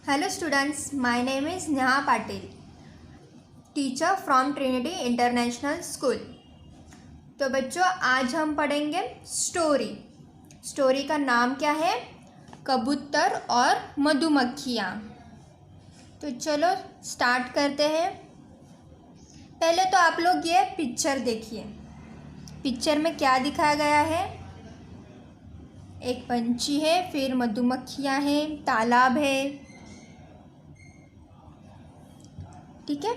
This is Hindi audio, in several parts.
Hello students, my name is Neha Patil, teacher from Trinity international school. तो बच्चों आज हम पढ़ेंगे स्टोरी का नाम क्या है? कबूतर और मधुमक्खियाँ। तो चलो स्टार्ट करते हैं। पहले तो आप लोग ये पिक्चर देखिए। पिक्चर में क्या दिखाया गया है? एक पंछी है, फिर मधुमक्खियाँ हैं, तालाब है। ठीक है,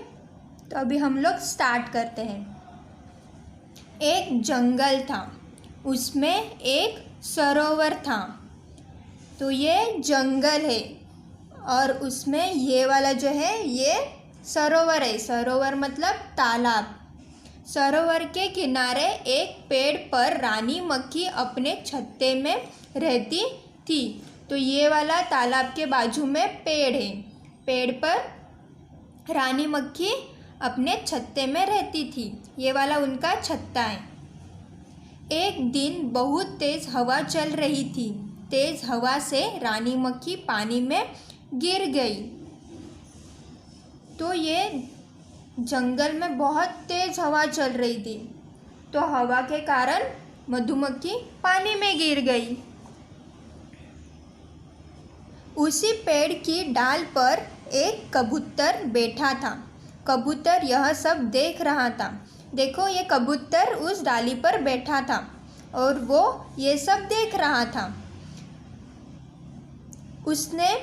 तो अभी हम लोग स्टार्ट करते हैं। एक जंगल था, उसमें एक सरोवर था। तो ये जंगल है और उसमें ये वाला जो है ये सरोवर है। सरोवर मतलब तालाब। सरोवर के किनारे एक पेड़ पर रानी मक्खी अपने छत्ते में रहती थी। तो ये वाला तालाब के बाजू में पेड़ है। पेड़ पर रानी मक्खी अपने छत्ते में रहती थी। ये वाला उनका छत्ता है। एक दिन बहुत तेज़ हवा चल रही थी। तेज़ हवा से रानी मक्खी पानी में गिर गई। तो ये जंगल में बहुत तेज़ हवा चल रही थी, तो हवा के कारण मधुमक्खी पानी में गिर गई। उसी पेड़ की डाल पर एक कबूतर बैठा था। कबूतर यह सब देख रहा था। देखो, ये कबूतर उस डाली पर बैठा था और वो ये सब देख रहा था। उसने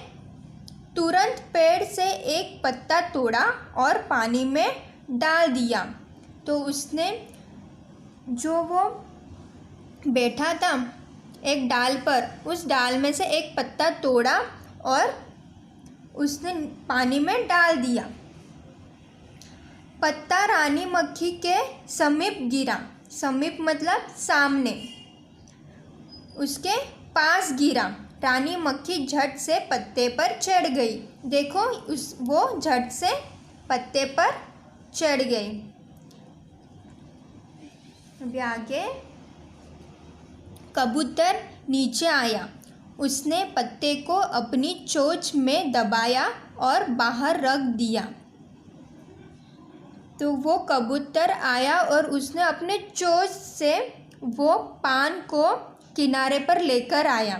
तुरंत पेड़ से एक पत्ता तोड़ा और पानी में डाल दिया। तो उसने जो वो बैठा था एक डाल पर, उस डाल में से एक पत्ता तोड़ा और उसने पानी में डाल दिया। पत्ता रानी मक्खी के समीप गिरा। समीप मतलब सामने, उसके पास गिरा। रानी मक्खी झट से पत्ते पर चढ़ गई। देखो, वो झट से पत्ते पर चढ़ गई। अभी आगे कबूतर नीचे आया। उसने पत्ते को अपनी चोंच में दबाया और बाहर रख दिया। तो वो कबूतर आया और उसने अपने चोंच से वो पान को किनारे पर लेकर आया।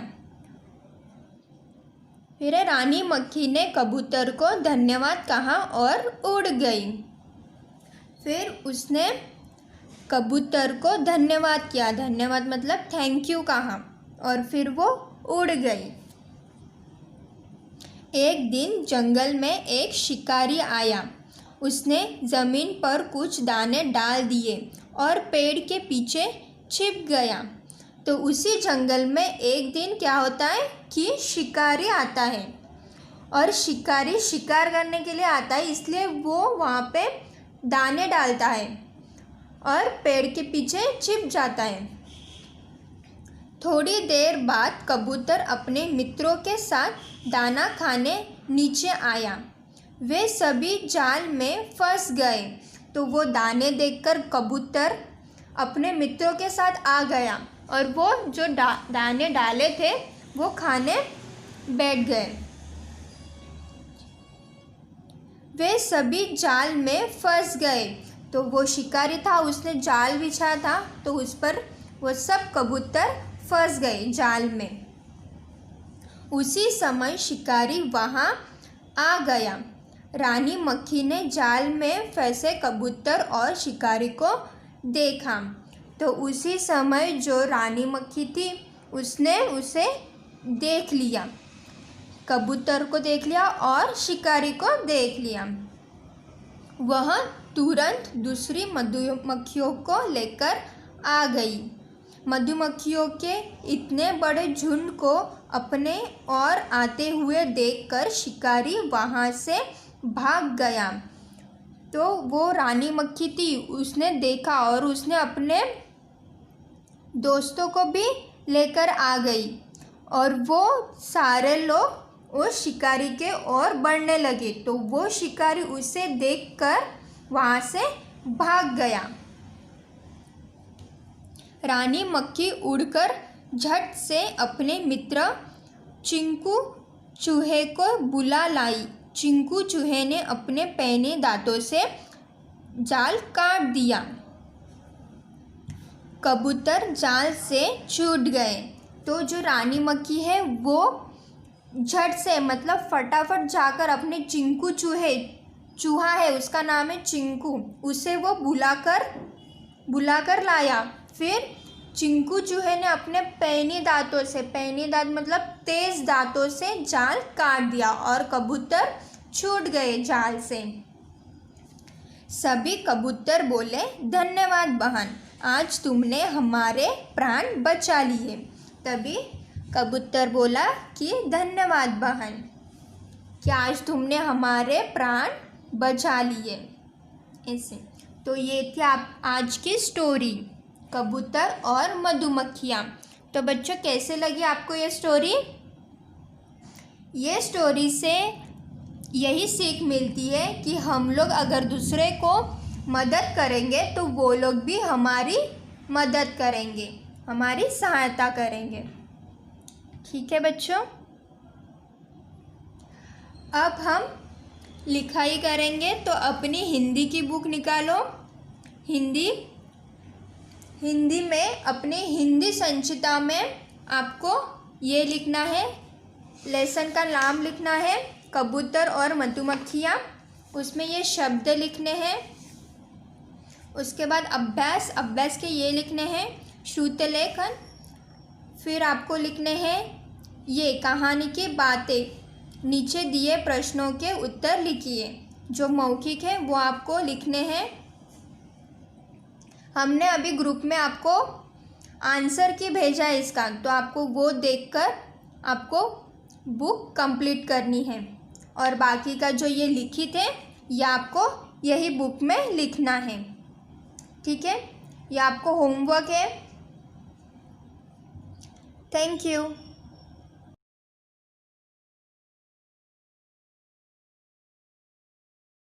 फिर रानी मक्खी ने कबूतर को धन्यवाद कहा और उड़ गई। फिर उसने कबूतर को धन्यवाद किया। धन्यवाद मतलब थैंक यू कहा और फिर वो उड़ गई। एक दिन जंगल में एक शिकारी आया। उसने ज़मीन पर कुछ दाने डाल दिए और पेड़ के पीछे छिप गया। तो उसी जंगल में एक दिन क्या होता है कि शिकारी आता है और शिकारी शिकार करने के लिए आता है, इसलिए वो वहाँ पे दाने डालता है और पेड़ के पीछे छिप जाता है। थोड़ी देर बाद कबूतर अपने मित्रों के साथ दाना खाने नीचे आया। वे सभी जाल में फंस गए। तो वो दाने देखकर कबूतर अपने मित्रों के साथ आ गया और वो जो दाने डाले थे वो खाने बैठ गए। वे सभी जाल में फंस गए। तो वो शिकारी था, उसने जाल बिछा था, तो उस पर वो सब कबूतर फंस गए जाल में। उसी समय शिकारी वहाँ आ गया। रानी मक्खी ने जाल में फंसे कबूतर और शिकारी को देखा। तो उसी समय जो रानी मक्खी थी उसने उसे देख लिया। कबूतर को देख लिया और शिकारी को देख लिया। वह तुरंत दूसरी मधुमक्खियों को लेकर आ गई। मधुमक्खियों के इतने बड़े झुंड को अपने और आते हुए देखकर शिकारी वहाँ से भाग गया। तो वो रानी मक्खी थी, उसने देखा और उसने अपने दोस्तों को भी लेकर आ गई और वो सारे लोग उस शिकारी के ओर बढ़ने लगे। तो वो शिकारी उसे देखकर वहाँ से भाग गया। रानी मक्खी उड़कर झट से अपने मित्र चिंकू चूहे को बुला लाई। चिंकू चूहे ने अपने पैने दांतों से जाल काट दिया। कबूतर जाल से छूट गए। तो जो रानी मक्खी है वो झट से मतलब फटाफट जाकर अपने चिंकू चूहा है उसका नाम है चिंकू, उसे वो बुलाकर लाया। फिर चिंकू चूहे ने अपने पैनी दांत मतलब तेज दांतों से जाल काट दिया और कबूतर छूट गए जाल से। सभी कबूतर बोले, धन्यवाद बहन, आज तुमने हमारे प्राण बचा लिए। तभी कबूतर बोला कि धन्यवाद बहन कि आज तुमने हमारे प्राण बचा लिए। ऐसे तो ये थी आज की स्टोरी, कबूतर और मधुमक्खियाँ। तो बच्चों कैसे लगी आपको ये स्टोरी? ये स्टोरी से यही सीख मिलती है कि हम लोग अगर दूसरे को मदद करेंगे तो वो लोग भी हमारी मदद करेंगे, हमारी सहायता करेंगे। ठीक है बच्चों, अब हम लिखाई करेंगे। तो अपनी हिंदी की बुक निकालो। हिंदी में अपने हिंदी संचिता में आपको ये लिखना है, लेसन का नाम लिखना है कबूतर और मधुमक्खियाँ, उसमें ये शब्द लिखने हैं। उसके बाद अभ्यास के ये लिखने हैं श्रुतलेखन। फिर आपको लिखने हैं ये कहानी की बातें। नीचे दिए प्रश्नों के उत्तर लिखिए। जो मौखिक है वो आपको लिखने हैं। हमने अभी ग्रुप में आपको आंसर की भेजा है इसका, तो आपको वो देखकर आपको बुक कंप्लीट करनी है। और बाकी का जो ये लिखित है ये आपको यही बुक में लिखना है। ठीक है, ये आपको होमवर्क है। Thank you.